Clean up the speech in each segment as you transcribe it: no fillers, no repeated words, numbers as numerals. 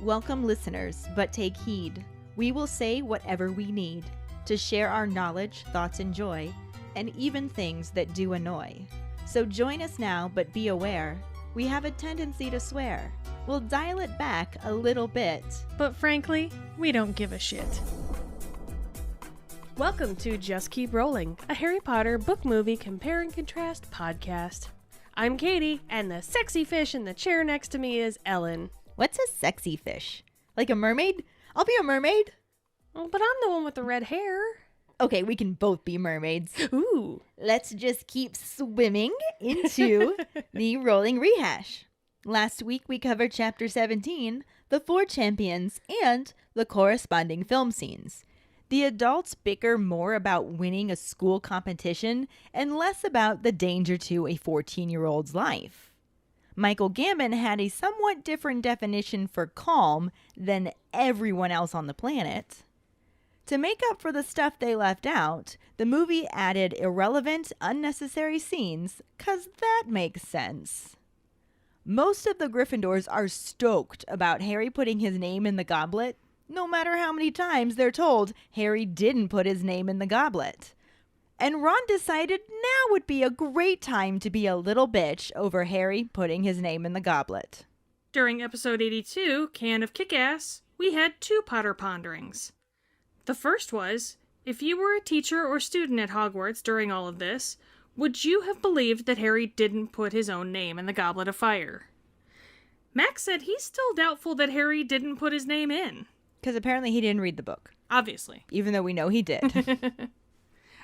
Welcome, listeners, but take heed. We will say whatever we need to share our knowledge, thoughts, and joy, and even things that do annoy. So join us now, but be aware, we have a tendency to swear. We'll dial it back a little bit. But frankly, we don't give a shit. Welcome to Just Keep Rolling, a Harry Potter book movie compare and contrast podcast. I'm Katie, and the sexy fish in the chair next to me is Ellen. What's a sexy fish? Like a mermaid? I'll be a mermaid. Oh, but I'm the one with the red hair. Okay, we can both be mermaids. Ooh. Let's just keep swimming into the rolling rehash. Last week we covered Chapter 17, the 4 champions, and the corresponding film scenes. The adults bicker more about winning a school competition and less about the danger to a 14-year-old's life. Michael Gambon had a somewhat different definition for calm than everyone else on the planet. To make up for the stuff they left out, the movie added irrelevant, unnecessary scenes, 'cause that makes sense. Most of the Gryffindors are stoked about Harry putting his name in the goblet, no matter how many times they're told Harry didn't put his name in the goblet. And Ron decided now would be a great time to be a little bitch over Harry putting his name in the goblet. During episode 82, Can of Kick-Ass, we had 2 Potter ponderings. The first was, if you were a teacher or student at Hogwarts during all of this, would you have believed that Harry didn't put his own name in the Goblet of Fire? Max said he's still doubtful that Harry didn't put his name in. Because apparently he didn't read the book. Obviously. Even though we know he did.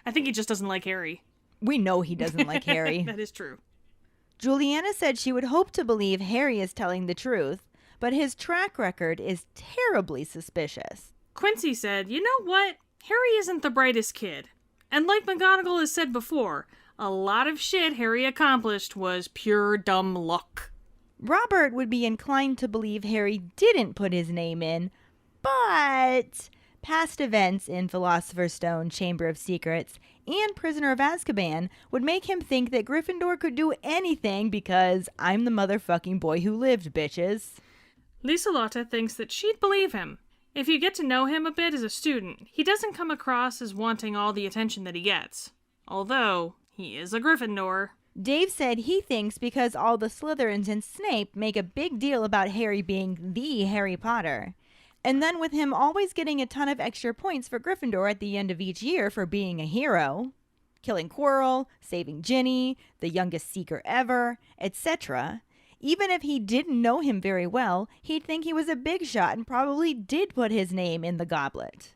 I think he just doesn't like Harry. We know he doesn't like Harry. That is true. Juliana said she would hope to believe Harry is telling the truth, but his track record is terribly suspicious. Quincy said, you know what? Harry isn't the brightest kid. And like McGonagall has said before, a lot of shit Harry accomplished was pure dumb luck. Robert would be inclined to believe Harry didn't put his name in, but past events in Philosopher's Stone, Chamber of Secrets, and Prisoner of Azkaban would make him think that Gryffindor could do anything because I'm the motherfucking boy who lived, bitches. Lisa Lotta thinks that she'd believe him. If you get to know him a bit as a student, he doesn't come across as wanting all the attention that he gets. Although, he is a Gryffindor. Dave said he thinks because all the Slytherins and Snape make a big deal about Harry being the Harry Potter. And then with him always getting a ton of extra points for Gryffindor at the end of each year for being a hero, killing Quirrell, saving Ginny, the youngest Seeker ever, etc., even if he didn't know him very well, he'd think he was a big shot and probably did put his name in the goblet.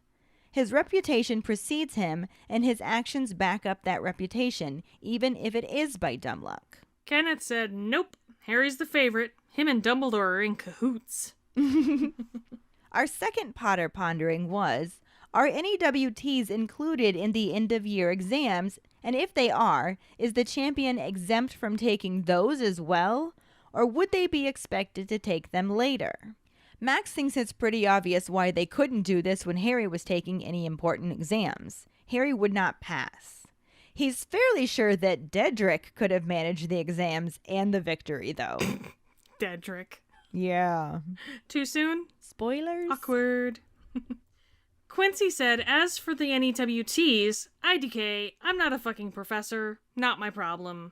His reputation precedes him, and his actions back up that reputation, even if it is by dumb luck. Kenneth said, nope, Harry's the favorite. Him and Dumbledore are in cahoots. Our second Potter pondering was, are NEWTs included in the end-of-year exams, and if they are, is the champion exempt from taking those as well? Or would they be expected to take them later? Max thinks it's pretty obvious why they couldn't do this when Harry was taking any important exams. Harry would not pass. He's fairly sure that Dedrick could have managed the exams and the victory, though. Dedrick. Yeah. Too soon? Spoilers? Awkward. Quincy said, as for the NEWTs, IDK, I'm not a fucking professor. Not my problem.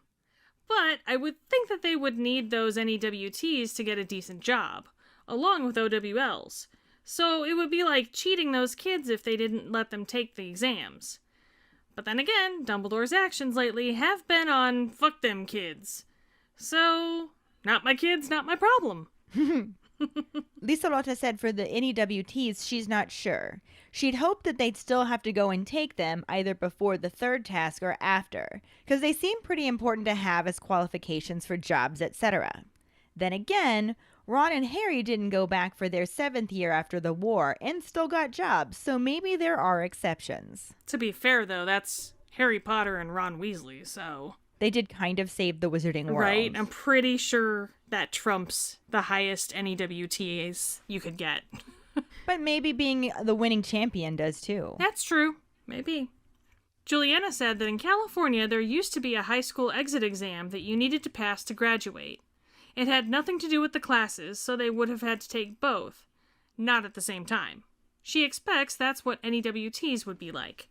But I would think that they would need those NEWTs to get a decent job, along with OWLs. So it would be like cheating those kids if they didn't let them take the exams. But then again, Dumbledore's actions lately have been on fuck them kids. So, not my kids, not my problem. Lisa Lotta said for the NEWTs, she's not sure. She'd hoped that they'd still have to go and take them either before the 3rd task or after, because they seem pretty important to have as qualifications for jobs, etc. Then again, Ron and Harry didn't go back for their 7th year after the war and still got jobs, so maybe there are exceptions. To be fair, though, that's Harry Potter and Ron Weasley, so... They did kind of save the wizarding world. Right? I'm pretty sure that trumps the highest NEWTs you could get. But maybe being the winning champion does too. That's true. Maybe. Juliana said that in California there used to be a high school exit exam that you needed to pass to graduate. It had nothing to do with the classes, so they would have had to take both. not at the same time. She expects that's what NEWTs would be like.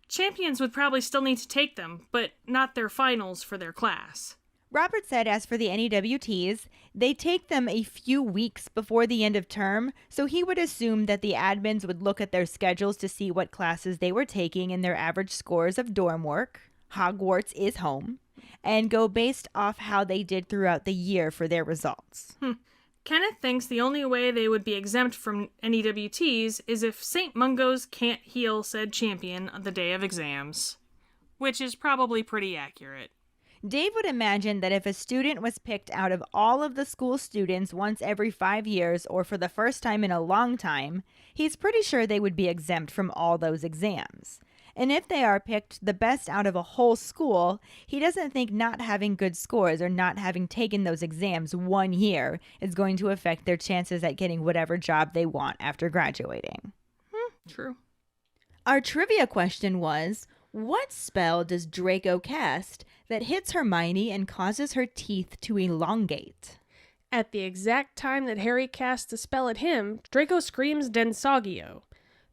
Champions would probably still need to take them, but not their finals for their class. Robert said as for the NEWTs, they take them a few weeks before the end of term, so he would assume that the admins would look at their schedules to see what classes they were taking and their average scores of dorm work, Hogwarts is home, and go based off how they did throughout the year for their results. Kenneth thinks the only way they would be exempt from NEWTs is if St. Mungo's can't heal said champion on the day of exams. Which is probably pretty accurate. Dave would imagine that if a student was picked out of all of the school students once every 5 years or for the first time in a long time, he's pretty sure they would be exempt from all those exams. And if they are picked the best out of a whole school, he doesn't think not having good scores or not having taken those exams 1 year is going to affect their chances at getting whatever job they want after graduating. True. Our trivia question was, what spell does Draco cast that hits Hermione and causes her teeth to elongate? At the exact time that Harry casts a spell at him, Draco screams Densogio.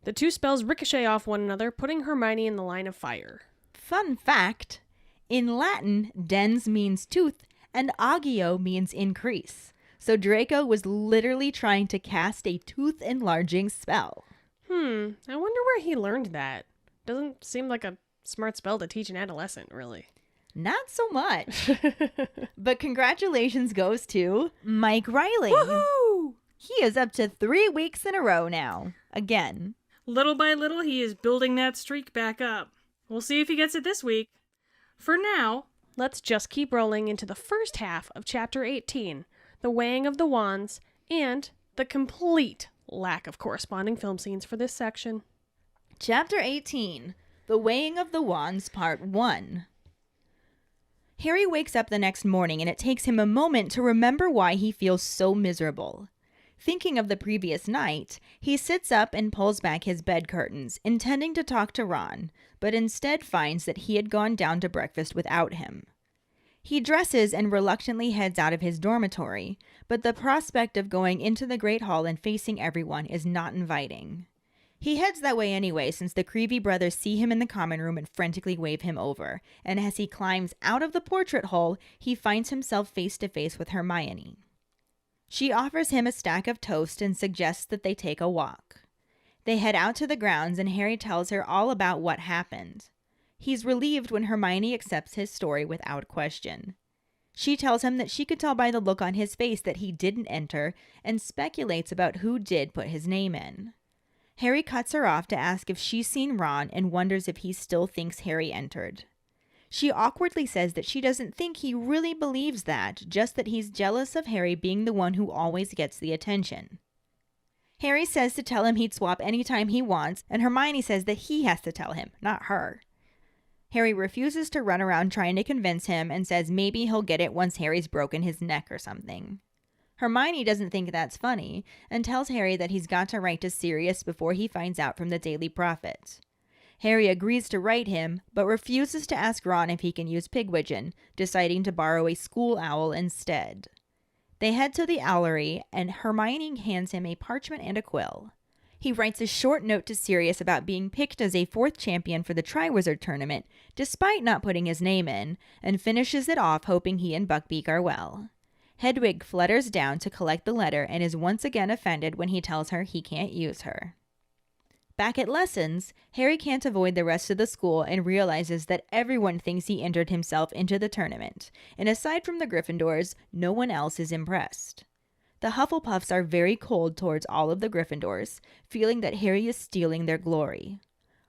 The two spells ricochet off one another, putting Hermione in the line of fire. Fun fact, in Latin, dens means tooth and agio means increase. So Draco was literally trying to cast a tooth-enlarging spell. I wonder where he learned that. Doesn't seem like a smart spell to teach an adolescent, really. Not so much. But congratulations goes to Mike Riley. Woohoo! He is up to 3 weeks in a row now. Again. Little by little, he is building that streak back up. We'll see if he gets it this week. For now, let's just keep rolling into the first half of Chapter 18, the weighing of the wands, and the complete lack of corresponding film scenes for this section. Chapter 18, The Weighing of the Wands, Part 1. Harry wakes up the next morning and it takes him a moment to remember why he feels so miserable. Thinking of the previous night, he sits up and pulls back his bed curtains, intending to talk to Ron, but instead finds that he had gone down to breakfast without him. He dresses and reluctantly heads out of his dormitory, but the prospect of going into the Great Hall and facing everyone is not inviting. He heads that way anyway since the Creevy brothers see him in the common room and frantically wave him over, and as he climbs out of the portrait hole, he finds himself face to face with Hermione. She offers him a stack of toast and suggests that they take a walk. They head out to the grounds and Harry tells her all about what happened. He's relieved when Hermione accepts his story without question. She tells him that she could tell by the look on his face that he didn't enter and speculates about who did put his name in. Harry cuts her off to ask if she's seen Ron and wonders if he still thinks Harry entered. She awkwardly says that she doesn't think he really believes that, just that he's jealous of Harry being the one who always gets the attention. Harry says to tell him he'd swap anytime he wants, and Hermione says that he has to tell him, not her. Harry refuses to run around trying to convince him and says maybe he'll get it once Harry's broken his neck or something. Hermione doesn't think that's funny and tells Harry that he's got to write to Sirius before he finds out from the Daily Prophet. Harry agrees to write him, but refuses to ask Ron if he can use Pigwidgeon, deciding to borrow a school owl instead. They head to the owlery, and Hermione hands him a parchment and a quill. He writes a short note to Sirius about being picked as a 4th champion for the Triwizard Tournament, despite not putting his name in, and finishes it off hoping he and Buckbeak are well. Hedwig flutters down to collect the letter and is once again offended when he tells her he can't use her. Back at lessons, Harry can't avoid the rest of the school and realizes that everyone thinks he entered himself into the tournament, and aside from the Gryffindors, no one else is impressed. The Hufflepuffs are very cold towards all of the Gryffindors, feeling that Harry is stealing their glory.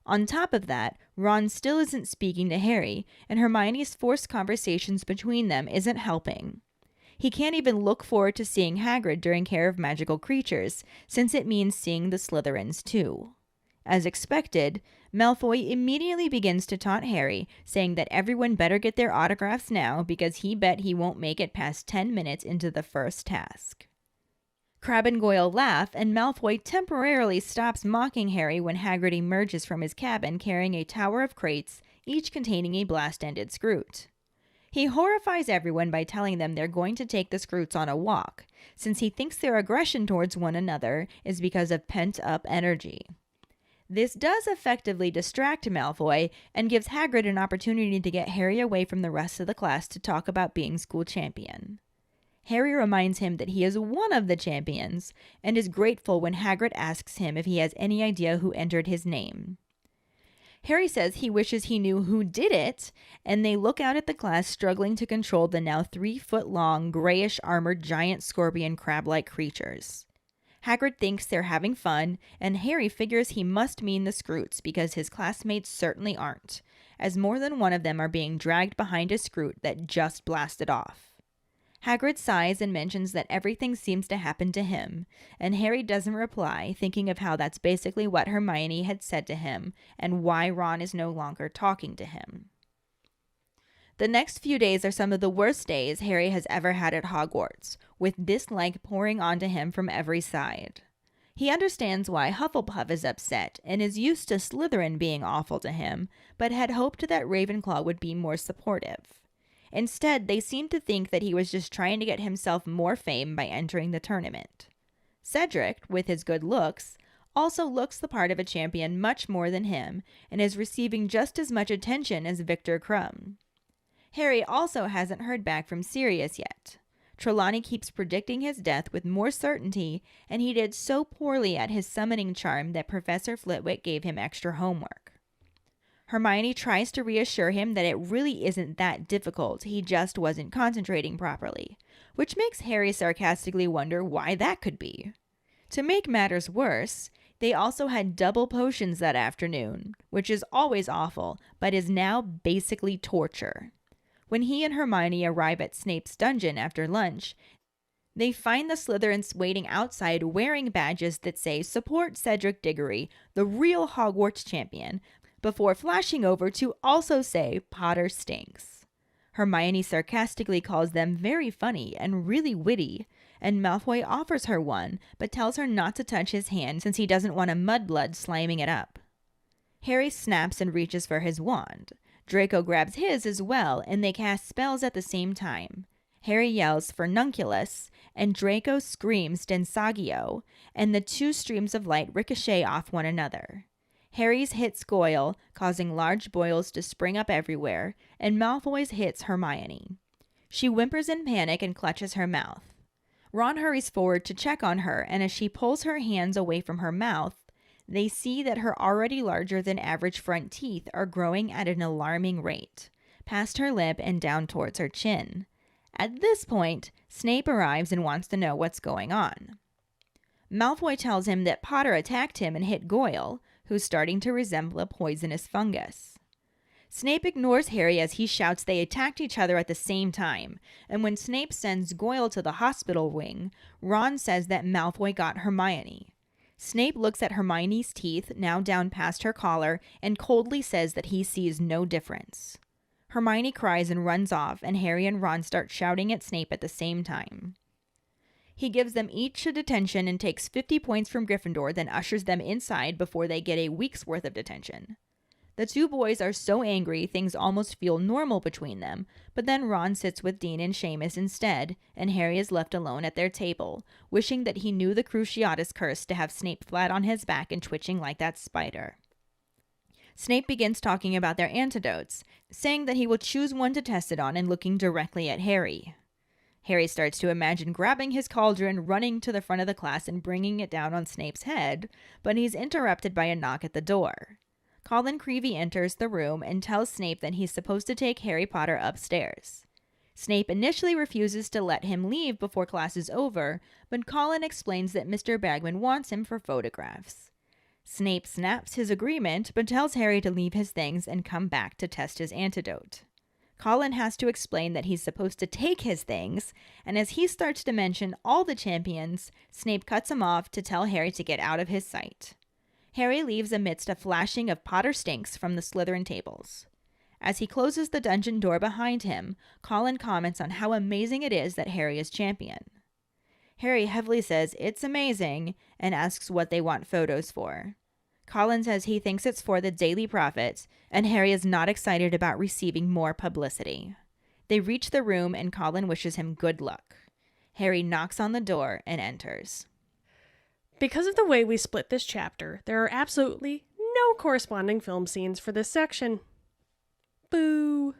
On top of that, Ron still isn't speaking to Harry, and Hermione's forced conversations between them isn't helping. He can't even look forward to seeing Hagrid during Care of Magical Creatures, since it means seeing the Slytherins too. As expected, Malfoy immediately begins to taunt Harry, saying that everyone better get their autographs now because he bet he won't make it past 10 minutes into the first task. Crabbe and Goyle laugh, and Malfoy temporarily stops mocking Harry when Hagrid emerges from his cabin carrying a tower of crates, each containing a blast-ended Scroot. He horrifies everyone by telling them they're going to take the Scroots on a walk, since he thinks their aggression towards one another is because of pent-up energy. This does effectively distract Malfoy and gives Hagrid an opportunity to get Harry away from the rest of the class to talk about being school champion. Harry reminds him that he is one of the champions and is grateful when Hagrid asks him if he has any idea who entered his name. Harry says he wishes he knew who did it, and they look out at the class struggling to control the now 3-foot-long, grayish-armored giant scorpion crab-like creatures. Hagrid thinks they're having fun, and Harry figures he must mean the Scroots because his classmates certainly aren't, as more than one of them are being dragged behind a Scroot that just blasted off. Hagrid sighs and mentions that everything seems to happen to him, and Harry doesn't reply, thinking of how that's basically what Hermione had said to him and why Ron is no longer talking to him. The next few days are some of the worst days Harry has ever had at Hogwarts, with dislike pouring onto him from every side. He understands why Hufflepuff is upset and is used to Slytherin being awful to him, but had hoped that Ravenclaw would be more supportive. Instead, they seem to think that he was just trying to get himself more fame by entering the tournament. Cedric, with his good looks, also looks the part of a champion much more than him and is receiving just as much attention as Victor Crumb. Harry also hasn't heard back from Sirius yet. Trelawney keeps predicting his death with more certainty, and he did so poorly at his summoning charm that Professor Flitwick gave him extra homework. Hermione tries to reassure him that it really isn't that difficult, he just wasn't concentrating properly, which makes Harry sarcastically wonder why that could be. To make matters worse, they also had double potions that afternoon, which is always awful, but is now basically torture. When he and Hermione arrive at Snape's dungeon after lunch, they find the Slytherins waiting outside wearing badges that say "Support Cedric Diggory, the real Hogwarts champion," before flashing over to also say "Potter stinks." Hermione sarcastically calls them very funny and really witty, and Malfoy offers her one, but tells her not to touch his hand since he doesn't want a mudblood sliming it up. Harry snaps and reaches for his wand. Draco grabs his as well, and they cast spells at the same time. Harry yells "Furnunculus," and Draco screams "Densagio," and the two streams of light ricochet off one another. Harry's hits Goyle, causing large boils to spring up everywhere, and Malfoy's hits Hermione. She whimpers in panic and clutches her mouth. Ron hurries forward to check on her, and as she pulls her hands away from her mouth, they see that her already larger than average front teeth are growing at an alarming rate, past her lip and down towards her chin. At this point, Snape arrives and wants to know what's going on. Malfoy tells him that Potter attacked him and hit Goyle, who's starting to resemble a poisonous fungus. Snape ignores Harry as he shouts they attacked each other at the same time, and when Snape sends Goyle to the hospital wing, Ron says that Malfoy got Hermione. Snape looks at Hermione's teeth, now down past her collar, and coldly says that he sees no difference. Hermione cries and runs off, and Harry and Ron start shouting at Snape at the same time. He gives them each a detention and takes 50 points from Gryffindor, then ushers them inside before they get a week's worth of detention. The two boys are so angry things almost feel normal between them, but then Ron sits with Dean and Seamus instead, and Harry is left alone at their table, wishing that he knew the Cruciatus curse to have Snape flat on his back and twitching like that spider. Snape begins talking about their antidotes, saying that he will choose one to test it on and looking directly at Harry. Harry starts to imagine grabbing his cauldron, running to the front of the class and bringing it down on Snape's head, but he's interrupted by a knock at the door. Colin Creevey enters the room and tells Snape that he's supposed to take Harry Potter upstairs. Snape initially refuses to let him leave before class is over, but Colin explains that Mr. Bagman wants him for photographs. Snape snaps his agreement, but tells Harry to leave his things and come back to test his antidote. Colin has to explain that he's supposed to take his things, and as he starts to mention all the champions, Snape cuts him off to tell Harry to get out of his sight. Harry leaves amidst a flashing of Potter stinks from the Slytherin tables. As he closes the dungeon door behind him, Colin comments on how amazing it is that Harry is champion. Harry heavily says it's amazing and asks what they want photos for. Colin says he thinks it's for the Daily Prophet, and Harry is not excited about receiving more publicity. They reach the room and Colin wishes him good luck. Harry knocks on the door and enters. Because of the way we split this chapter, there are absolutely no corresponding film scenes for this section. Boo.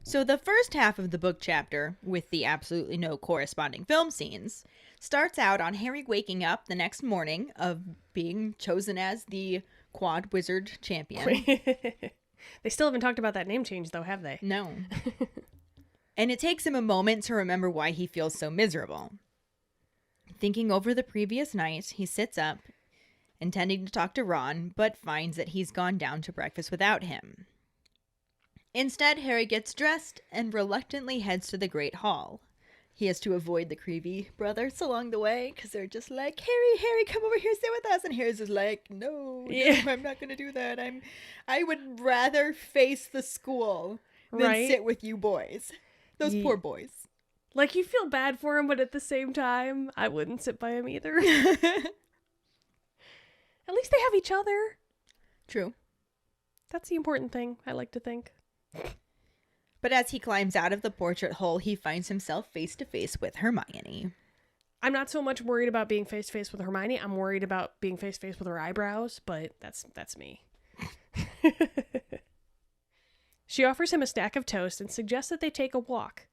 So the first half of the book chapter, with the absolutely no corresponding film scenes, starts out on Harry waking up the next morning of being chosen as the Quad Wizard champion. They still haven't talked about that name change, though, have they? No. And it takes him a moment to remember why he feels so miserable. Thinking over the previous night, he sits up, intending to talk to Ron, but finds that he's gone down to breakfast without him. Instead, Harry gets dressed and reluctantly heads to the Great Hall. He has to avoid the Creevy brothers along the way because they're just like, Harry, come over here, sit with us. And Harry's just like, no, I'm not going to do that. I would rather face the school than sit with you boys. Those poor boys. Like, you feel bad for him, but at the same time, I wouldn't sit by him either. At least they have each other. True. That's the important thing, I like to think. But as he climbs out of the portrait hole, he finds himself face to face with Hermione. I'm not so much worried about being face to face with Hermione. I'm worried about being face to face with her eyebrows, but that's me. She offers him a stack of toast and suggests that they take a walk.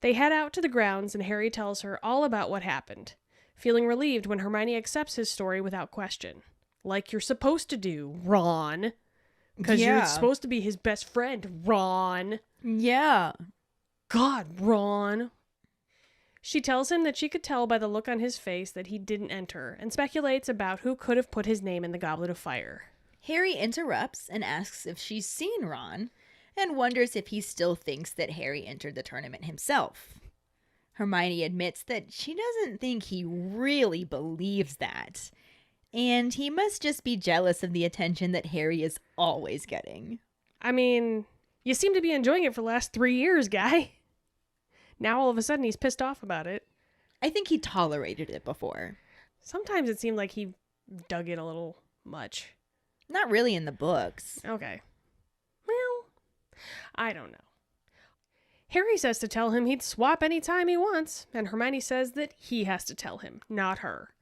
They head out to the grounds and Harry tells her all about what happened, feeling relieved when Hermione accepts his story without question. Like you're supposed to do, Ron. Because you're supposed to be his best friend, Ron. Yeah. God, Ron. She tells him that she could tell by the look on his face that he didn't enter, and speculates about who could have put his name in the Goblet of Fire. Harry interrupts and asks if she's seen Ron, and wonders if he still thinks that Harry entered the tournament himself. Hermione admits that she doesn't think he really believes that, and he must just be jealous of the attention that Harry is always getting. I mean, you seem to be enjoying it for the last 3 years, guy. Now all of a sudden he's pissed off about it. I think he tolerated it before. Sometimes it seemed like he dug it a little much. Not really in the books. Okay. Well, I don't know. Harry says to tell him he'd swap any time he wants, and Hermione says that he has to tell him, not her.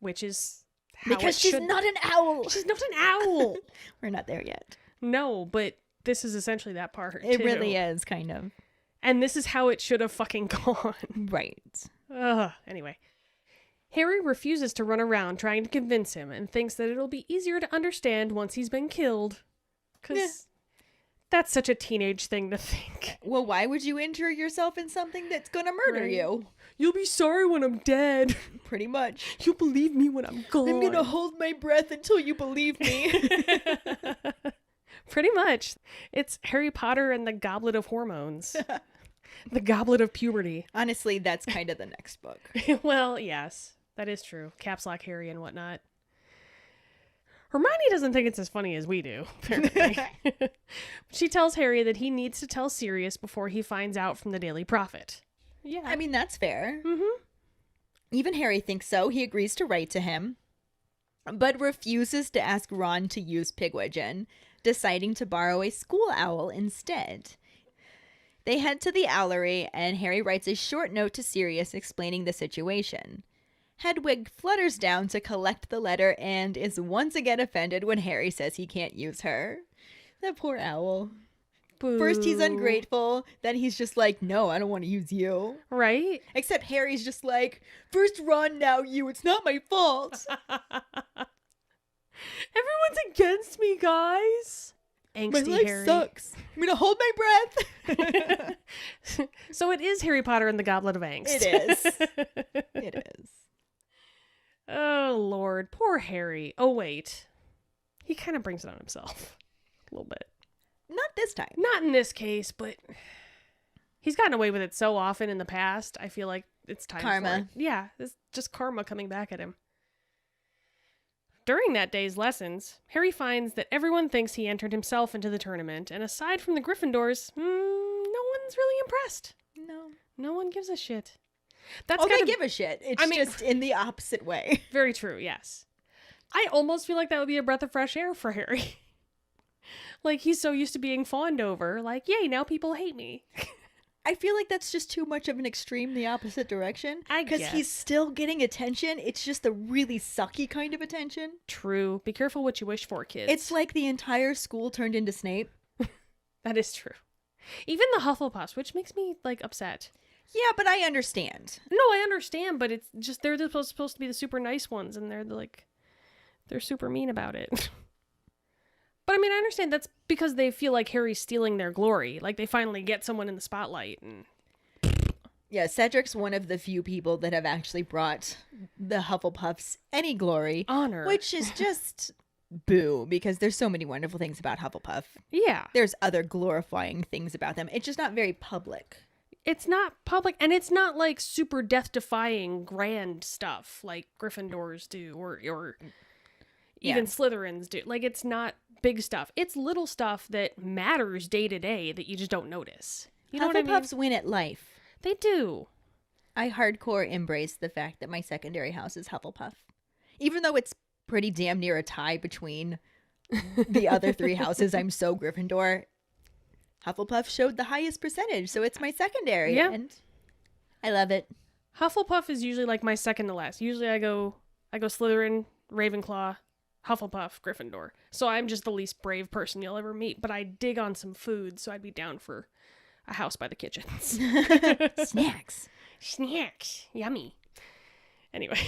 Which is how because she's not an owl. She's not an owl. We're not there yet. No, but this is essentially that part, It too. really is, kind of. And this is how it should have fucking gone. Right. Anyway. Harry refuses to run around trying to convince him and thinks that it'll be easier to understand once he's been killed. Because that's such a teenage thing to think. Well, why would you injure yourself in something that's gonna murder you? You'll be sorry when I'm dead. Pretty much. You'll believe me when I'm gone. I'm gonna hold my breath until you believe me. Pretty much. It's Harry Potter and the Goblet of Hormones. The Goblet of Puberty. Honestly, that's kind of the next book. Well, yes. That is true. Caps Lock Harry and whatnot. Hermione doesn't think it's as funny as we do, apparently. She tells Harry that he needs to tell Sirius before he finds out from the Daily Prophet. Yeah. I mean, that's fair. Mm-hmm. Even Harry thinks so. He agrees to write to him, but refuses to ask Ron to use Pigwidgeon, deciding to borrow a school owl instead. They head to the owlery, and Harry writes a short note to Sirius explaining the situation. Hedwig flutters down to collect the letter and is once again offended when Harry says he can't use her. That poor owl. Boo. First he's ungrateful, then he's just like, no, I don't want to use you. Right? Except Harry's just like, first Ron, now you, it's not my fault. Everyone's against me, guys. Angsty My life Harry. sucks. I'm gonna hold my breath. So it is Harry Potter and the Goblet of Angst. It is. It is. Oh, Lord. Poor Harry. Oh, wait. He kind of brings it on himself. A little bit. Not this time. Not in this case, but he's gotten away with it so often in the past. I feel like it's time Karma. for it. Yeah, it's just karma coming back at him. During that day's lessons, Harry finds that everyone thinks he entered himself into the tournament, and aside from the Gryffindors, no one's really impressed. No. No one gives a shit. They give a shit. It's just in the opposite way. Very true, yes. I almost feel like that would be a breath of fresh air for Harry. Like, he's so used to being fawned over. Like, yay, now people hate me. I feel like that's just too much of an extreme the opposite direction. I Because guess. he's still getting attention. It's just a really sucky kind of attention. True. Be careful what you wish for, kids. It's like the entire school turned into Snape. That is true. Even the Hufflepuffs, which makes me, like, upset. Yeah, but I understand. No, I understand, but it's just they're supposed to be the super nice ones, and they're super mean about it. But I mean, I understand that's because they feel like Harry's stealing their glory. Like, they finally get someone in the spotlight. And Yeah, Cedric's one of the few people that have actually brought the Hufflepuffs any glory. honor. Which is just boo, because there's so many wonderful things about Hufflepuff. Yeah. There's other glorifying things about them. It's just not very public. It's not public, and it's not, like, super death-defying grand stuff like Gryffindors do, or even Slytherins do. Like, it's not big stuff. It's little stuff that matters day to day that you just don't notice. You know what I mean? Hufflepuffs win at life. They do. I hardcore embrace the fact that my secondary house is Hufflepuff. Even though it's pretty damn near a tie between the other three houses, I'm so Gryffindor. Hufflepuff showed the highest percentage, so it's my secondary. Yeah. And I love it. Hufflepuff is usually, like, my second to last. Usually I go Slytherin, Ravenclaw, Hufflepuff, Gryffindor. So I'm just the least brave person you'll ever meet, but I dig on some food, so I'd be down for a house by the kitchens. Snacks. Snacks. Yummy. Anyway.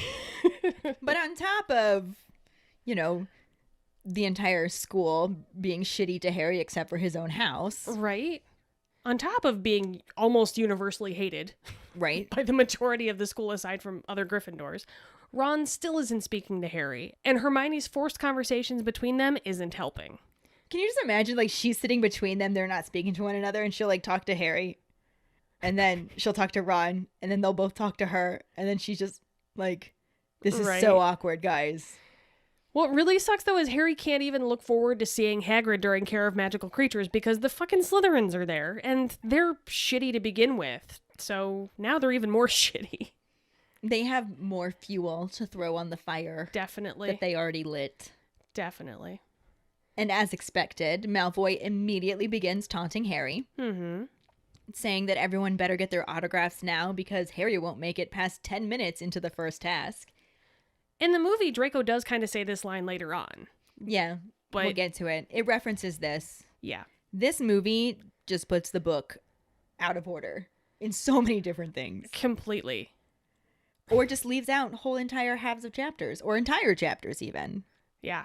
But on top of, the entire school being shitty to Harry except for his own house. Right? On top of being almost universally hated Right. by the majority of the school aside from other Gryffindors, Ron still isn't speaking to Harry, and Hermione's forced conversations between them isn't helping. Can you just imagine, like, she's sitting between them, they're not speaking to one another, and she'll, like, talk to Harry, and then she'll talk to Ron, and then they'll both talk to her, and then she's just, like, this is Right. so awkward, guys. What really sucks, though, is Harry can't even look forward to seeing Hagrid during Care of Magical Creatures because the fucking Slytherins are there, and they're shitty to begin with. So now they're even more shitty. They have more fuel to throw on the fire Definitely. that they already lit. Definitely. And as expected, Malfoy immediately begins taunting Harry, Mm-hmm. saying that everyone better get their autographs now because Harry won't make it past 10 minutes into the first task. In the movie, Draco does kind of say this line later on. Yeah, But we'll get to it. It references this. yeah. This movie just puts the book out of order in so many different things. Completely. Or just leaves out whole entire halves of chapters, or entire chapters even. Yeah.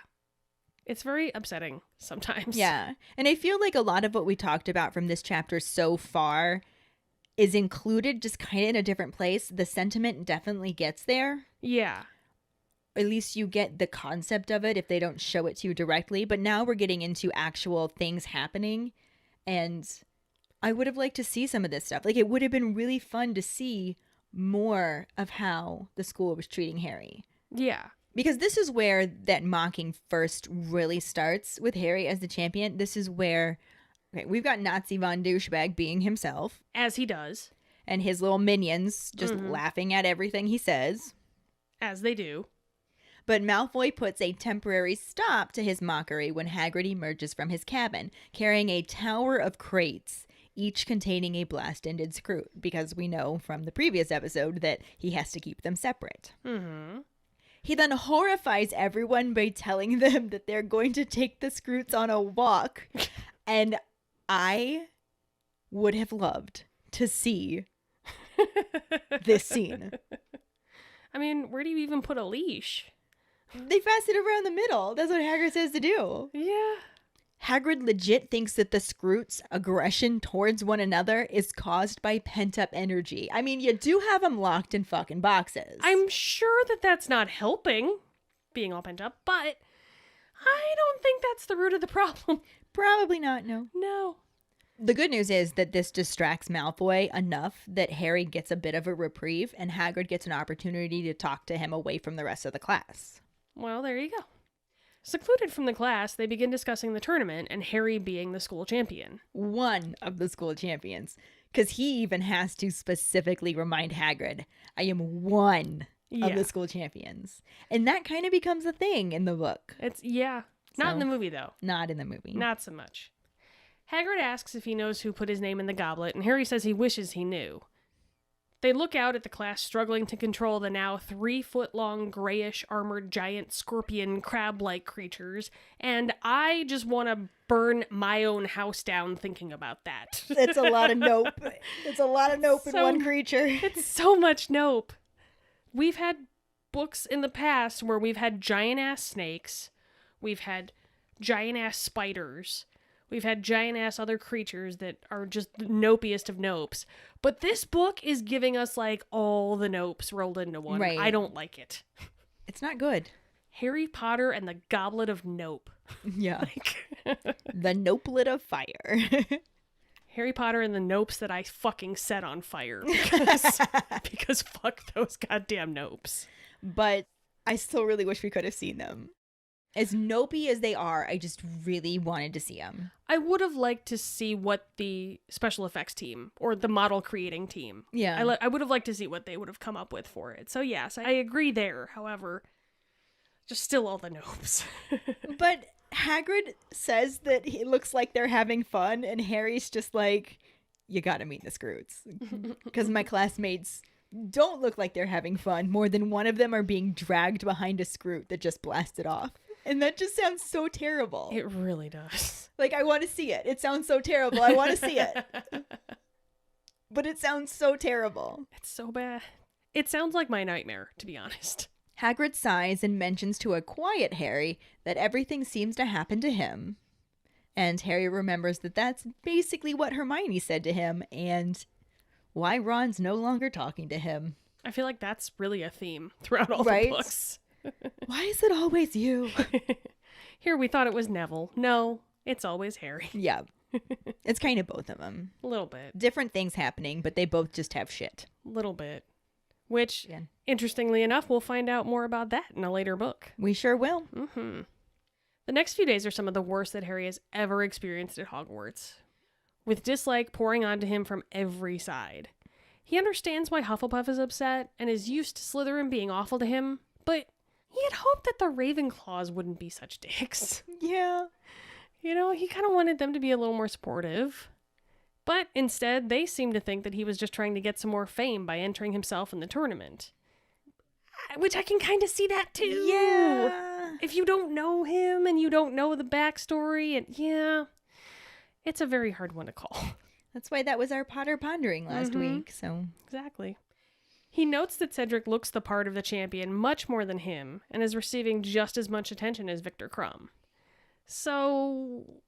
It's very upsetting sometimes. Yeah. And I feel like a lot of what we talked about from this chapter so far is included just kind of in a different place. The sentiment definitely gets there. Yeah. At least you get the concept of it if they don't show it to you directly. But now we're getting into actual things happening. And I would have liked to see some of this stuff. Like, it would have been really fun to see more of how the school was treating Harry. Yeah. Because this is where that mocking first really starts with Harry as the champion. This is where, okay, we've got Nazi von Douchebag being himself. As he does. And his little minions just laughing at everything he says. As they do. But Malfoy puts a temporary stop to his mockery when Hagrid emerges from his cabin, carrying a tower of crates, each containing a blast-ended screw, because we know from the previous episode that he has to keep them separate. Mm-hmm. He then horrifies everyone by telling them that they're going to take the Scroots on a walk. And I would have loved to see this scene. I mean, where do you even put a leash? They fasten it around the middle. That's what Hagrid says to do. Yeah. Hagrid legit thinks that the Scroots' aggression towards one another is caused by pent-up energy. I mean, you do have them locked in fucking boxes. I'm sure that that's not helping being all pent up, but I don't think that's the root of the problem. Probably not, no. No. The good news is that this distracts Malfoy enough that Harry gets a bit of a reprieve and Hagrid gets an opportunity to talk to him away from the rest of the class. Well, there you go. Secluded from the class, they begin discussing the tournament and Harry being the school champion. One of the school champions. Because he even has to specifically remind Hagrid, I am one of the school champions. And that kind of becomes a thing in the book. Yeah. Not So, in the movie, though. Not in the movie. Not so much. Hagrid asks if he knows who put his name in the goblet, and Harry says he wishes he knew. They look out at the class struggling to control the now 3-foot-long, grayish, armored, giant, scorpion, crab-like creatures, and I just want to burn my own house down thinking about that. It's a lot of nope. It's a lot of nope in one creature. It's so much nope. We've had books in the past where we've had giant-ass snakes, we've had giant-ass spiders, we've had giant-ass other creatures that are just the nopiest of nopes. But this book is giving us, like, all the nopes rolled into one. Right. I don't like it. It's not good. Harry Potter and the Goblet of Nope. Yeah. Like, The Goblet of Fire. Harry Potter and the nopes that I fucking set on fire. Because fuck those goddamn nopes. But I still really wish we could have seen them. As nopey as they are, I just really wanted to see them. I would have liked to see what the special effects team or the model creating team. Yeah. I would have liked to see what they would have come up with for it. So yes, I agree there. However, just still all the nopes. But Hagrid says that it looks like they're having fun, and Harry's just like, you gotta meet the Scroots. Because my classmates don't look like they're having fun. More than one of them are being dragged behind a Scroot that just blasted off. And that just sounds so terrible. It really does. Like, I want to see it. It sounds so terrible. I want to see it. But it sounds so terrible. It's so bad. It sounds like my nightmare, to be honest. Hagrid sighs and mentions to a quiet Harry that everything seems to happen to him. And Harry remembers that that's basically what Hermione said to him, and why Ron's no longer talking to him. I feel like that's really a theme throughout all Right? the books. Why is it always you? Here we thought it was Neville. No, it's always Harry. Yeah. It's kind of both of them. A little bit. Different things happening, but they both just have shit. A little bit. Which, Yeah. interestingly enough, we'll find out more about that in a later book. We sure will. Mm-hmm. The next few days are some of the worst that Harry has ever experienced at Hogwarts, with dislike pouring onto him from every side. He understands why Hufflepuff is upset and is used to Slytherin being awful to him, but he had hoped that the Ravenclaws wouldn't be such dicks. Yeah. You know, he kind of wanted them to be a little more supportive. But instead, they seemed to think that he was just trying to get some more fame by entering himself in the tournament. Which I can kind of see that too. Yeah. If you don't know him and you don't know the backstory, and yeah, it's a very hard one to call. That's why that was our Potter Pondering last week, so... Exactly. He notes that Cedric looks the part of the champion much more than him, and is receiving just as much attention as Victor Crumb. So,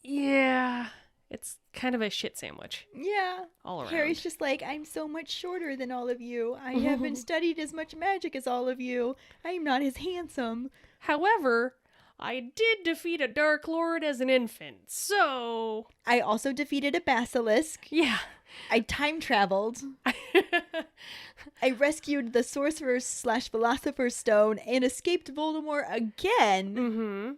yeah, it's kind of a shit sandwich. Yeah. All around. Harry's just like, I'm so much shorter than all of you. I haven't studied as much magic as all of you. I'm not as handsome. However, I did defeat a Dark Lord as an infant, so... I also defeated a basilisk. Yeah. I time traveled. I rescued the Sorcerer's/Philosopher's Stone and escaped Voldemort again. Mm-hmm.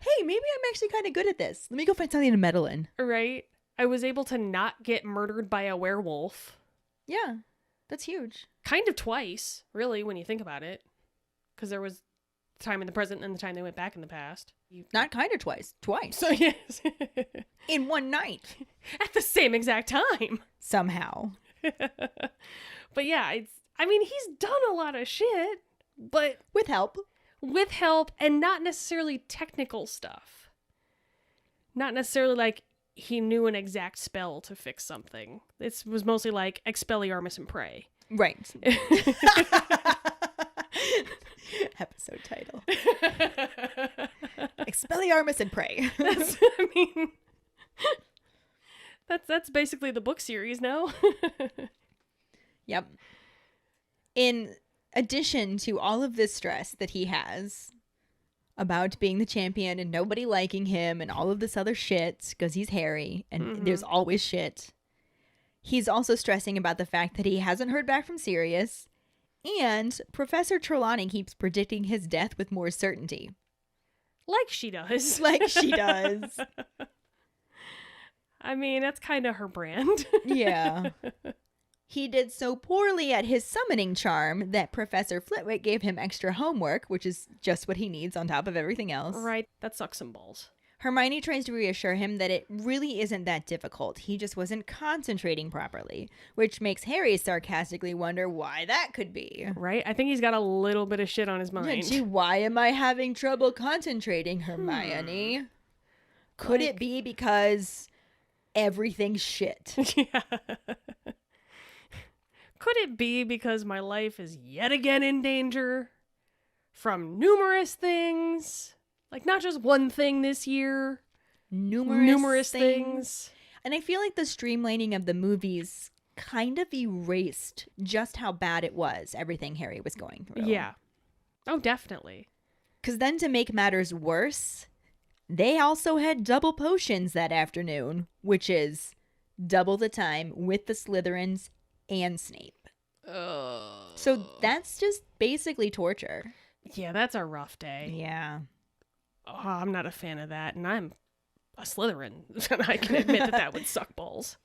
Hey, maybe I'm actually kind of good at this. Let me go find something to meddle in. Right? I was able to not get murdered by a werewolf. Yeah, that's huge. Kind of twice, really, when you think about it. Because there was time in the present and the time they went back in the past. Not kind of twice. Twice. So, yes. In one night. At the same exact time. Somehow. But yeah, he's done a lot of shit, but With help. with help and not necessarily technical stuff. Not necessarily like he knew an exact spell to fix something. It was mostly like Expelliarmus and Pray. Right. Episode title. Expelliarmus and Pray. That's basically the book series, no? Yep. In addition to all of this stress that he has about being the champion and nobody liking him and all of this other shit because he's Harry and there's always shit, he's also stressing about the fact that he hasn't heard back from Sirius and Professor Trelawney keeps predicting his death with more certainty. Like she does. Like she does. I mean, that's kind of her brand. Yeah. He did so poorly at his summoning charm that Professor Flitwick gave him extra homework, which is just what he needs on top of everything else. Right, that sucks some balls. Hermione tries to reassure him that it really isn't that difficult. He just wasn't concentrating properly, which makes Harry sarcastically wonder why that could be. Right? I think he's got a little bit of shit on his mind. Gee, why am I having trouble concentrating, Hermione? Could it be because everything's shit? Yeah. Could it be because my life is yet again in danger from numerous things? Like, not just one thing this year. Numerous things. And I feel like the streamlining of the movies kind of erased just how bad it was, everything Harry was going through. Yeah. Oh, definitely. Because then to make matters worse, they also had double potions that afternoon, which is double the time with the Slytherins and Snape. So that's just basically torture. Yeah, that's a rough day. Yeah. Oh, I'm not a fan of that, and I'm a Slytherin, and I can admit that would suck balls.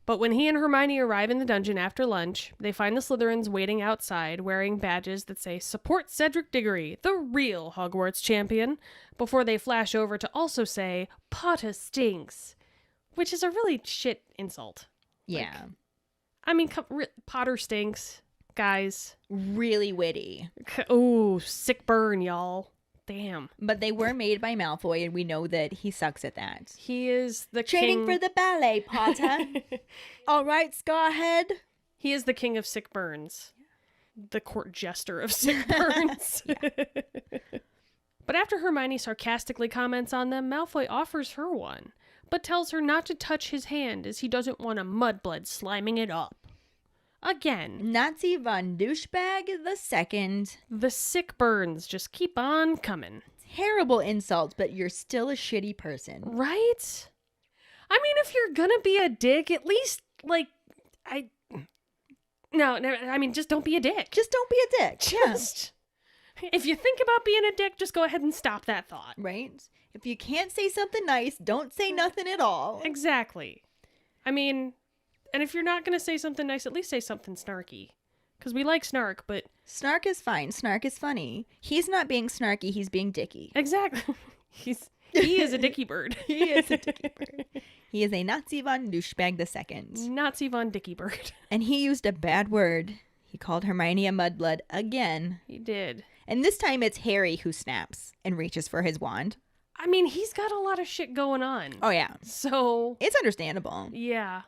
But when he and Hermione arrive in the dungeon after lunch, they find the Slytherins waiting outside wearing badges that say, "Support Cedric Diggory, the real Hogwarts champion," before they flash over to also say, "Potter stinks," which is a really shit insult. Yeah. I mean, Potter stinks, guys. Really witty. Oh, sick burn, y'all. Damn. But they were made by Malfoy, and we know that he sucks at that. He is the Training king... for the ballet, Potter. All right, Scarhead. He is the king of sick burns. The court jester of sick burns. But after Hermione sarcastically comments on them, Malfoy offers her one, but tells her not to touch his hand as he doesn't want a mudblood sliming it up. Again. Nazi von Douchebag II. The sick burns just keep on coming. Terrible insult, but you're still a shitty person. Right? I mean, if you're gonna be a dick, at least, like, No, I mean, just don't be a dick. Just don't be a dick. Just... If you think about being a dick, just go ahead and stop that thought. Right? If you can't say something nice, don't say nothing at all. Exactly. I mean... And if you're not going to say something nice, at least say something snarky. Because we like snark, but... Snark is fine. Snark is funny. He's not being snarky. He's being dicky. Exactly. He is a dicky bird. He is a dicky bird. He is a Nazi von Douchebag II. Nazi von Dicky Bird. And he used a bad word. He called Hermione a mudblood again. He did. And this time it's Harry who snaps and reaches for his wand. I mean, he's got a lot of shit going on. Oh, yeah. So... It's understandable. Yeah.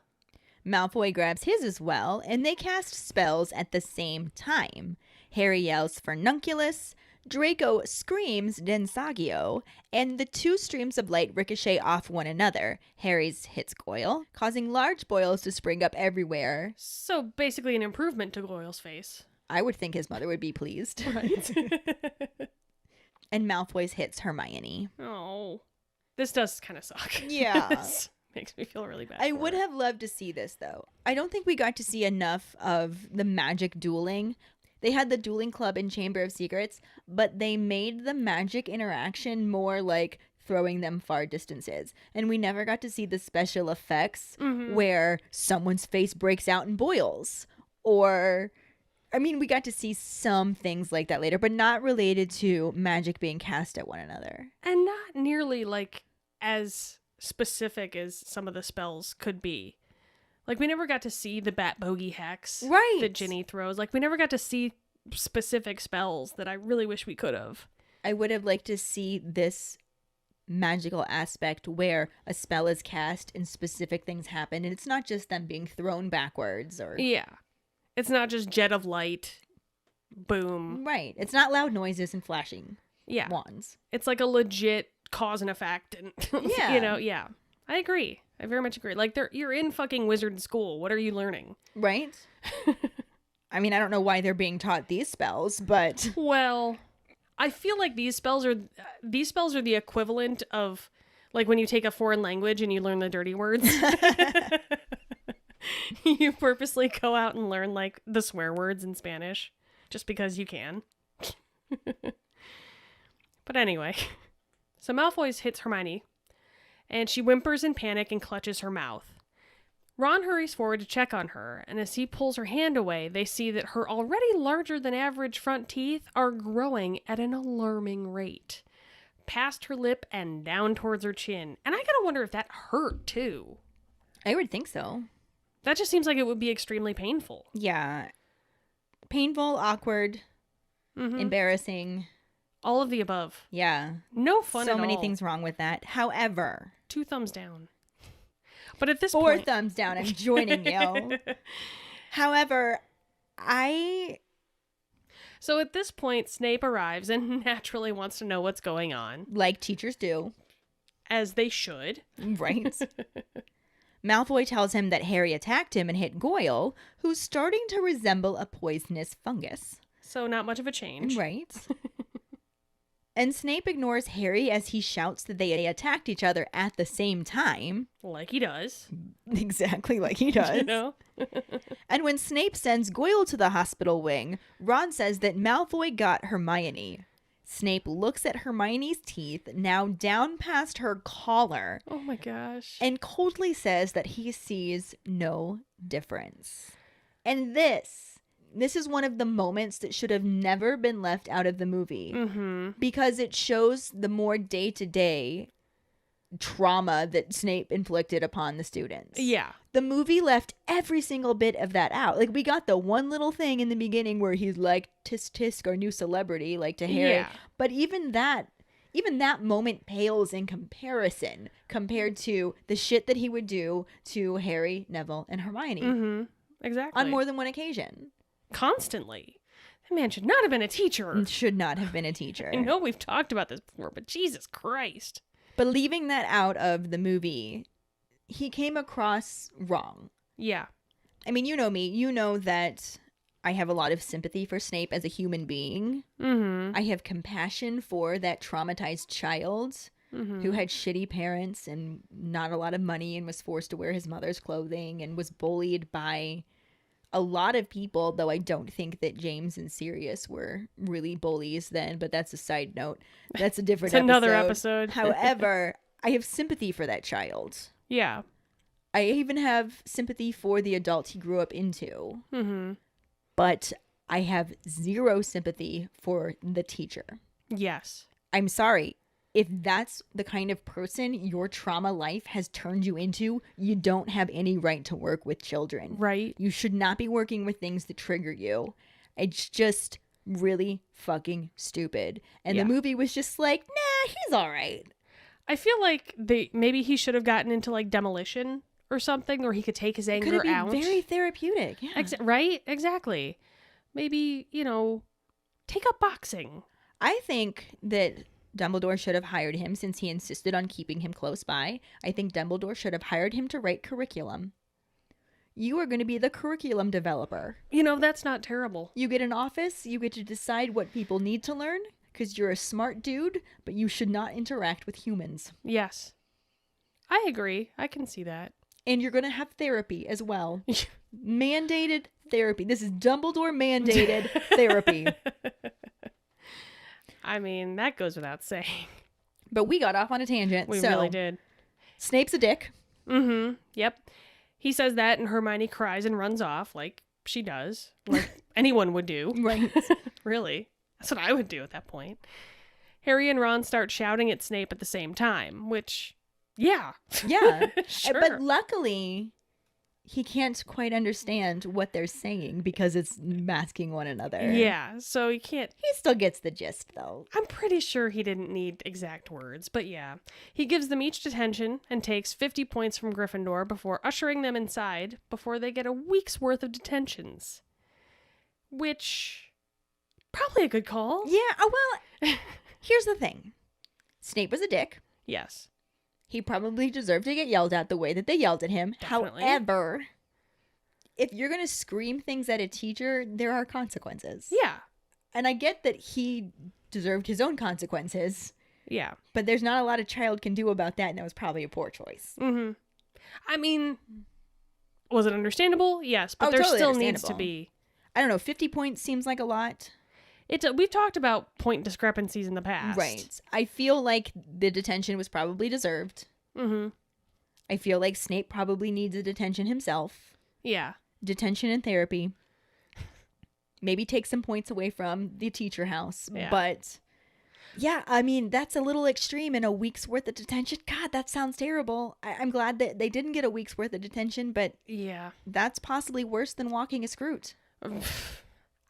Malfoy grabs his as well, and they cast spells at the same time. Harry yells Furnunculus, Draco screams Densagio, and the two streams of light ricochet off one another. Harry's hits Goyle, causing large boils to spring up everywhere. So basically an improvement to Goyle's face. I would think his mother would be pleased. Right? And Malfoy's hits Hermione. Oh. This does kind of suck. Yeah. This makes me feel really bad. I would have loved to see this, though. I don't think we got to see enough of the magic dueling. They had the dueling club in Chamber of Secrets, but they made the magic interaction more like throwing them far distances. And we never got to see the special effects where someone's face breaks out in boils. Or, I mean, we got to see some things like that later, but not related to magic being cast at one another. And not nearly like as specific as some of the spells could be. Like, we never got to see the bat bogey hex that Ginny throws. Like, we never got to see specific spells that I really wish we could have. I would have liked to see this magical aspect where a spell is cast and specific things happen, and it's not just them being thrown backwards or... Yeah. It's not just jet of light, boom. Right. It's not loud noises and flashing wands. It's like a legit cause and effect. And Yeah. You know, yeah. I agree. I very much agree. Like, you're in fucking wizard school. What are you learning? Right? I mean, I don't know why they're being taught these spells, but... Well, I feel like these spells are the equivalent of, like, when you take a foreign language and you learn the dirty words. You purposely go out and learn, like, the swear words in Spanish just because you can. But anyway, so Malfoy hits Hermione, and she whimpers in panic and clutches her mouth. Ron hurries forward to check on her, and as he pulls her hand away, they see that her already larger than average front teeth are growing at an alarming rate, past her lip and down towards her chin. And I gotta wonder if that hurt too. I would think so. That just seems like it would be extremely painful. Yeah. Painful, awkward, embarrassing. All of the above. Yeah. No fun at all. So many things wrong with that. However, 2 thumbs down. But at this 4 point... thumbs down. I'm joining you. However, So at this point, Snape arrives and naturally wants to know what's going on. like teachers do. As they should. Right. Malfoy tells him that Harry attacked him and hit Goyle, who's starting to resemble a poisonous fungus. So not much of a change. Right. And Snape ignores Harry as he shouts that they attacked each other at the same time. Like he does. Exactly like he does. You know? And when Snape sends Goyle to the hospital wing, Ron says that Malfoy got Hermione. Snape looks at Hermione's teeth, now down past her collar, Oh my gosh. and coldly says that he sees no difference. And this is one of the moments that should have never been left out of the movie. Because it shows the more day-to-day trauma that Snape inflicted upon the students. Yeah. The movie left every single bit of that out. Like, we got the one little thing in the beginning where he's like, tisk tisk, our new celebrity, like to Harry. Yeah. But even that moment pales in comparison compared to the shit that he would do to Harry, Neville, and Hermione. Exactly. On more than one occasion. Constantly. That man should not have been a teacher. Should not have been a teacher. I know we've talked about this before, but Jesus Christ. But leaving that out of the movie, he came across wrong. Yeah. I mean, you know me. You know that I have a lot of sympathy for Snape as a human being. I have compassion for that traumatized child who had shitty parents and not a lot of money and was forced to wear his mother's clothing and was bullied by a lot of people, though I don't think that James and Sirius were really bullies then, but that's a side note. That's a different It's another episode. However, I have sympathy for that child. Yeah. I even have sympathy for the adult he grew up into. But I have zero sympathy for the teacher. Yes. I'm sorry. If that's the kind of person your trauma life has turned you into, you don't have any right to work with children. Right. You should not be working with things that trigger you. It's just really fucking stupid. And Yeah. the movie was just like, nah, he's all right. I feel like maybe he should have gotten into like demolition or something, or he could take his anger Could it be out. very therapeutic? Yeah. Right? Exactly. Maybe, take up boxing. I think that Dumbledore should have hired him since he insisted on keeping him close by. I think Dumbledore should have hired him to write curriculum. You are going to be the curriculum developer. That's not terrible. You get an office, you get to decide what people need to learn, because you're a smart dude, but you should not interact with humans. Yes. I agree. I can see that. And you're going to have therapy as well. Mandated therapy. This is Dumbledore mandated therapy. I mean, that goes without saying. But we got off on a tangent. We so, really did. Snape's a dick. Yep. He says that and Hermione cries and runs off like she does. Like anyone would do. Right. Really. That's what I would do at that point. Harry and Ron start shouting at Snape at the same time, which, yeah. Yeah. Sure. But luckily, he can't quite understand what they're saying because it's masking one another. Yeah, so he can't... He still gets the gist, though. I'm pretty sure he didn't need exact words, but yeah. He gives them each detention and takes 50 points from Gryffindor before ushering them inside before they get a week's worth of detentions. Which... probably a good call. Yeah, well, here's the thing. Snape was a dick. Yes. He probably deserved to get yelled at the way that they yelled at him. Definitely. However, if you're going to scream things at a teacher, there are consequences. Yeah. And I get that he deserved his own consequences, Yeah. but there's not a lot a child can do about that, and that was probably a poor choice. I mean, was it understandable? Yes, but there totally still needs to understandable. be. I don't know, 50 points seems like a lot. We've talked about point discrepancies in the past. Right. I feel like the detention was probably deserved. I feel like Snape probably needs a detention himself. Yeah. Detention and therapy. Maybe take some points away from the teacher house. Yeah. But yeah, I mean, that's a little extreme in a week's worth of detention. God, that sounds terrible. I'm glad that they didn't get a week's worth of detention, but Yeah. that's possibly worse than walking a Scroot.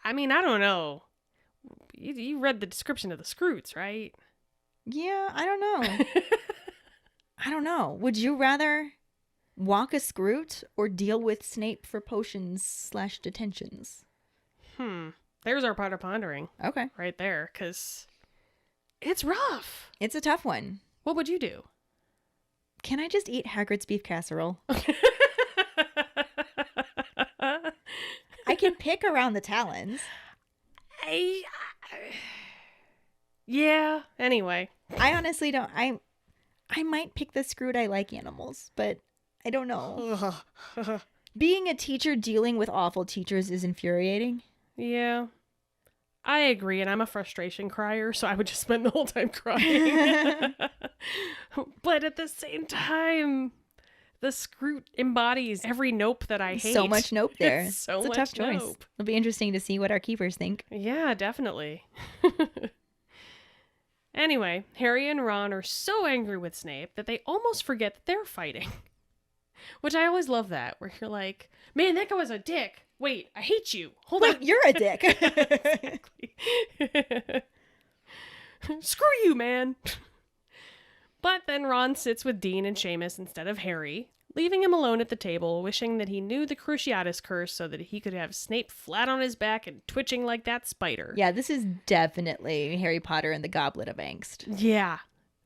I mean, I don't know. You read the description of the Scroots, right? Yeah, I don't know. I don't know. Would you rather walk a Scroot or deal with Snape for potions/detentions? There's our part of pondering Okay. right there, because it's rough. It's a tough one. What would you do? Can I just eat Hagrid's beef casserole? I can pick around the talons. Yeah, anyway. I honestly don't. I might pick the Scroot. I like animals, but I don't know. Being a teacher dealing with awful teachers is infuriating. Yeah. I agree, and I'm a frustration crier, so I would just spend the whole time crying. But at the same time, the Scroot embodies every nope that I hate. So much nope there. It's a It's a tough choice. Nope. It'll be interesting to see what our keepers think. Yeah, definitely. Anyway, Harry and Ron are so angry with Snape that they almost forget that they're fighting. Which I always love that, where you're like, man, that guy was a dick. Wait, I hate you. Hold on. You're a dick. Exactly. Screw you, man. But then Ron sits with Dean and Seamus instead of Harry, leaving him alone at the table, wishing that he knew the Cruciatus curse so that he could have Snape flat on his back and twitching like that spider. Yeah, this is definitely Harry Potter and the Goblet of Angst. Yeah.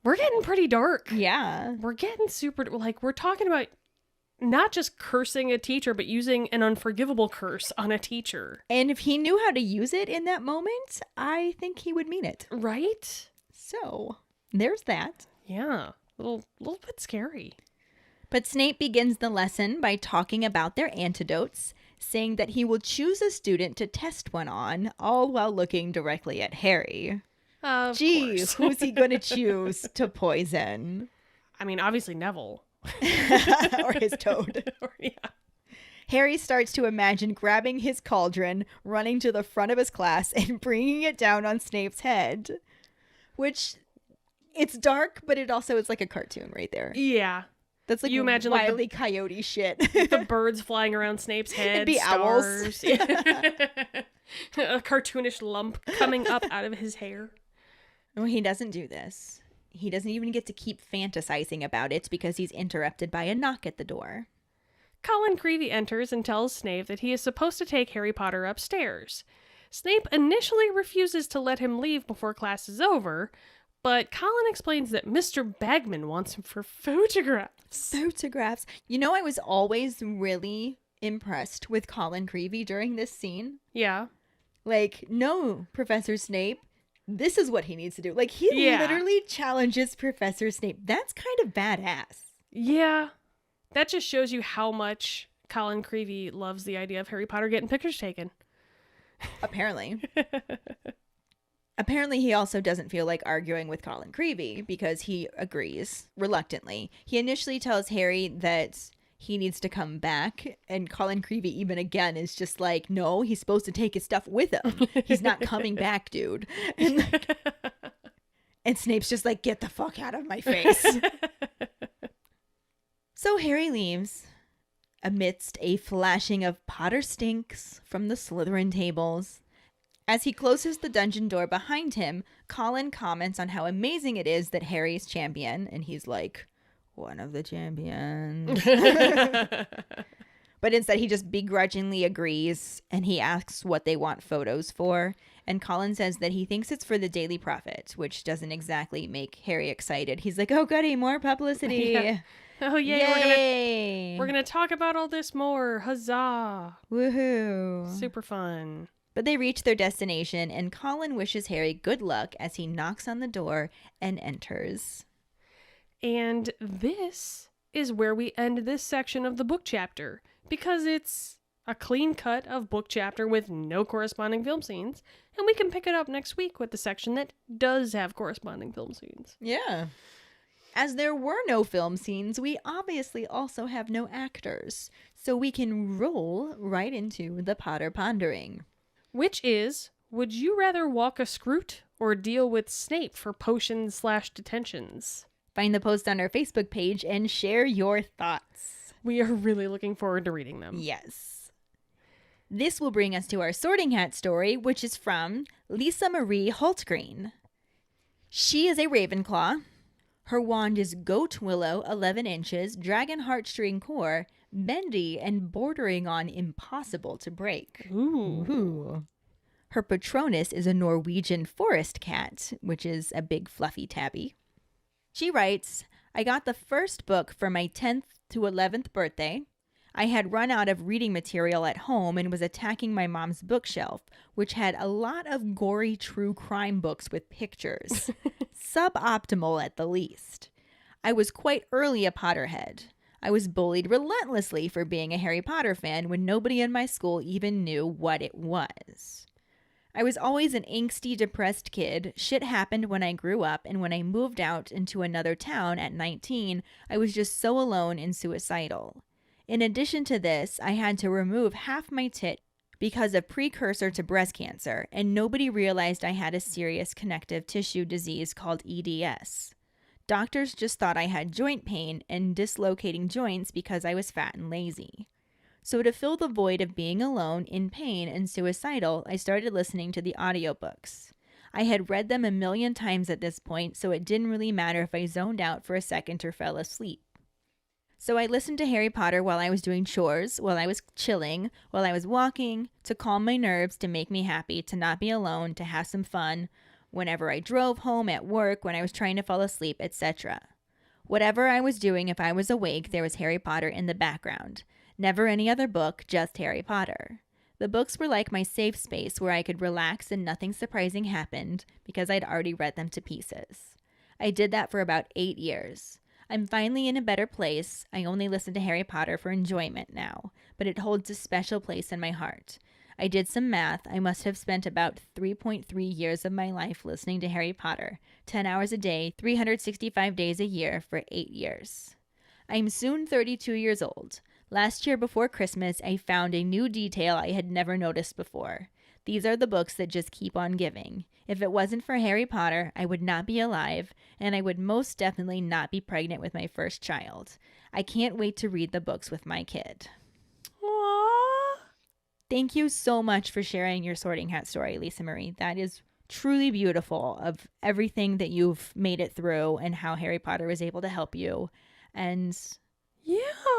We're getting pretty dark. Yeah. We're getting super, like, we're talking about not just cursing a teacher, but using an unforgivable curse on a teacher. And if he knew how to use it in that moment, I think he would mean it. Right? So, there's that. Yeah. A little bit scary. But Snape begins the lesson by talking about their antidotes, saying that he will choose a student to test one on, all while looking directly at Harry. Of Gee, course. who's he going to choose to poison? I mean, obviously Neville. Or his toad. Yeah. Harry starts to imagine grabbing his cauldron, running to the front of his class, and bringing it down on Snape's head. Which, it's dark, but it also is like a cartoon right there. Yeah. That's like You imagine, Wile like, E. Coyote shit. The birds flying around Snape's head. It'd be owls. stars. A cartoonish lump coming up out of his hair. Well, he doesn't do this. He doesn't even get to keep fantasizing about it because he's interrupted by a knock at the door. Colin Creevey enters and tells Snape that he is supposed to take Harry Potter upstairs. Snape initially refuses to let him leave before class is over, but Colin explains that Mr. Bagman wants him for photographs. Photographs. You know, I was always really impressed with Colin Creevey during this scene. Yeah. Like, no, Professor Snape, this is what he needs to do. Like, he Yeah. literally challenges Professor Snape. That's kind of badass. Yeah. That just shows you how much Colin Creevey loves the idea of Harry Potter getting pictures taken. Apparently. Apparently, he also doesn't feel like arguing with Colin Creevey because he agrees reluctantly. He initially tells Harry that he needs to come back, and Colin Creevey even again is just like, no, he's supposed to take his stuff with him. He's not coming back, dude. And Snape's just like, get the fuck out of my face. So Harry leaves amidst a flashing of Potter stinks from the Slytherin tables. As he closes the dungeon door behind him, Colin comments on how amazing it is that Harry's champion, and he's like, one of the champions. But instead he just begrudgingly agrees, and he asks what they want photos for, and Colin says that he thinks it's for the Daily Prophet, which doesn't exactly make Harry excited. He's like, oh goody, more publicity. Yeah. Oh yeah, Yay. we're gonna talk about all this more. Huzzah! Woohoo. Super fun. But they reach their destination, and Colin wishes Harry good luck as he knocks on the door and enters. And this is where we end this section of the book chapter, because it's a clean cut of book chapter with no corresponding film scenes, and we can pick it up next week with the section that does have corresponding film scenes. Yeah. As there were no film scenes, we obviously also have no actors, so we can roll right into the Potter Pondering. Which is, would you rather walk a Scroot or deal with Snape for potions/detentions? Find the post on our Facebook page and share your thoughts. We are really looking forward to reading them. Yes. This will bring us to our Sorting Hat story, which is from Lisa Marie Holtgreen. She is a Ravenclaw. Her wand is Goat Willow, 11 inches, Dragon Heartstring core, bendy and bordering on impossible to break. Ooh. Her Patronus is a Norwegian forest cat, which is a big fluffy tabby. She writes, I got the first book for my 10th to 11th birthday. I had run out of reading material at home and was attacking my mom's bookshelf, which had a lot of gory true crime books with pictures. Suboptimal at the least. I was quite early a Potterhead. I was bullied relentlessly for being a Harry Potter fan when nobody in my school even knew what it was. I was always an angsty, depressed kid. Shit happened when I grew up, and when I moved out into another town at 19, I was just so alone and suicidal. In addition to this, I had to remove half my tit because of precursor to breast cancer, and nobody realized I had a serious connective tissue disease called EDS. Doctors just thought I had joint pain and dislocating joints because I was fat and lazy. So to fill the void of being alone, in pain, and suicidal, I started listening to the audiobooks. I had read them a million times at this point, so it didn't really matter if I zoned out for a second or fell asleep. So I listened to Harry Potter while I was doing chores, while I was chilling, while I was walking, to calm my nerves, to make me happy, to not be alone, to have some fun, whenever I drove home, at work, when I was trying to fall asleep, etc. Whatever I was doing, if I was awake, there was Harry Potter in the background. Never any other book, just Harry Potter. The books were like my safe space where I could relax and nothing surprising happened because I'd already read them to pieces. I did that for about 8 years. I'm finally in a better place. I only listen to Harry Potter for enjoyment now, but it holds a special place in my heart. I did some math. I must have spent about 3.3 years of my life listening to Harry Potter, 10 hours a day, 365 days a year for 8 years. I'm soon 32 years old. Last year before Christmas, I found a new detail I had never noticed before. These are the books that just keep on giving. If it wasn't for Harry Potter, I would not be alive, and I would most definitely not be pregnant with my first child. I can't wait to read the books with my kid. Aww. Thank you so much for sharing your Sorting Hat story, Lisa Marie. That is truly beautiful, of everything that you've made it through and how Harry Potter was able to help you. And yeah,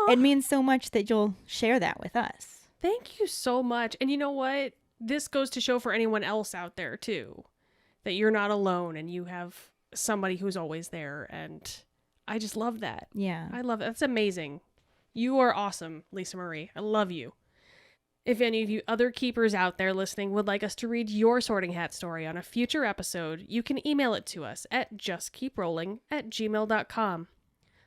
it means so much that you'll share that with us. Thank you so much. And you know what? This goes to show for anyone else out there, too, that you're not alone and you have somebody who's always there. And I just love that. Yeah. I love it. That's amazing. You are awesome, Lisa Marie. I love you. If any of you other keepers out there listening would like us to read your Sorting Hat story on a future episode, you can email it to us at justkeeprolling@gmail.com.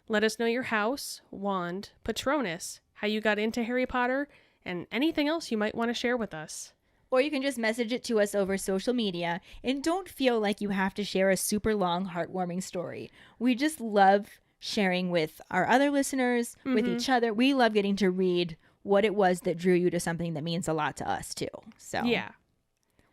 Let us know your house, wand, Patronus, how you got into Harry Potter, and anything else you might want to share with us. Or you can just message it to us over social media, and don't feel like you have to share a super long, heartwarming story. We just love sharing with our other listeners, with each other. We love getting to read what it was that drew you to something that means a lot to us, too. So yeah.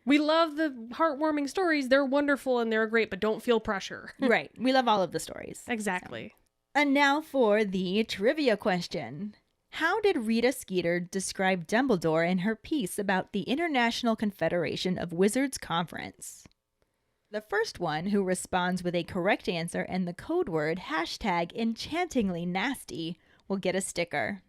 We love the heartwarming stories. They're wonderful and they're great, but don't feel pressure. Right. We love all of the stories. Exactly. So. And now for the trivia question. How did Rita Skeeter describe Dumbledore in her piece about the International Confederation of Wizards Conference? The first one who responds with a correct answer and the code word #enchantingly-nasty will get a sticker.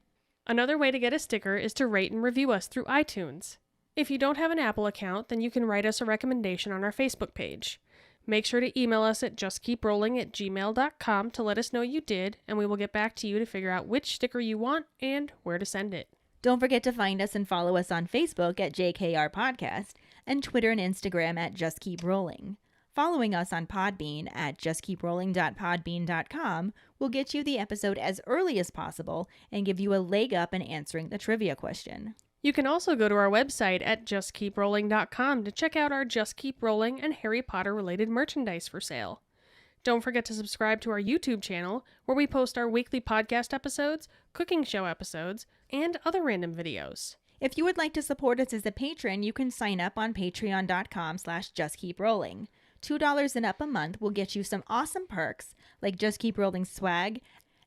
Another way to get a sticker is to rate and review us through iTunes. If you don't have an Apple account, then you can write us a recommendation on our Facebook page. Make sure to email us at justkeeprolling@gmail.com to let us know you did, and we will get back to you to figure out which sticker you want and where to send it. Don't forget to find us and follow us on Facebook at JKR Podcast and Twitter and Instagram at Just Keep Rolling. Following us on Podbean at justkeeprolling.podbean.com will get you the episode as early as possible and give you a leg up in answering the trivia question. You can also go to our website at justkeeprolling.com to check out our Just Keep Rolling and Harry Potter related merchandise for sale. Don't forget to subscribe to our YouTube channel, where we post our weekly podcast episodes, cooking show episodes, and other random videos. If you would like to support us as a patron, you can sign up on patreon.com/justkeeprolling. $2 and up a month will get you some awesome perks like Just Keep Rolling swag,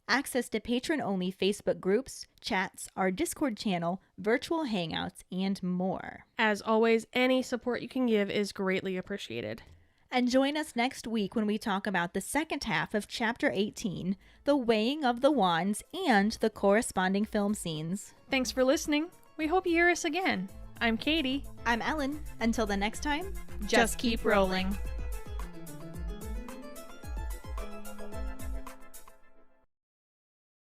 access to patron-only Facebook groups, chats, our Discord channel, virtual hangouts, and more. As always, any support you can give is greatly appreciated. And join us next week when we talk about the second half of Chapter 18, the weighing of the wands, and the corresponding film scenes. Thanks for listening. We hope you hear us again. I'm Keighty. I'm Ellen. Until the next time, Just keep rolling.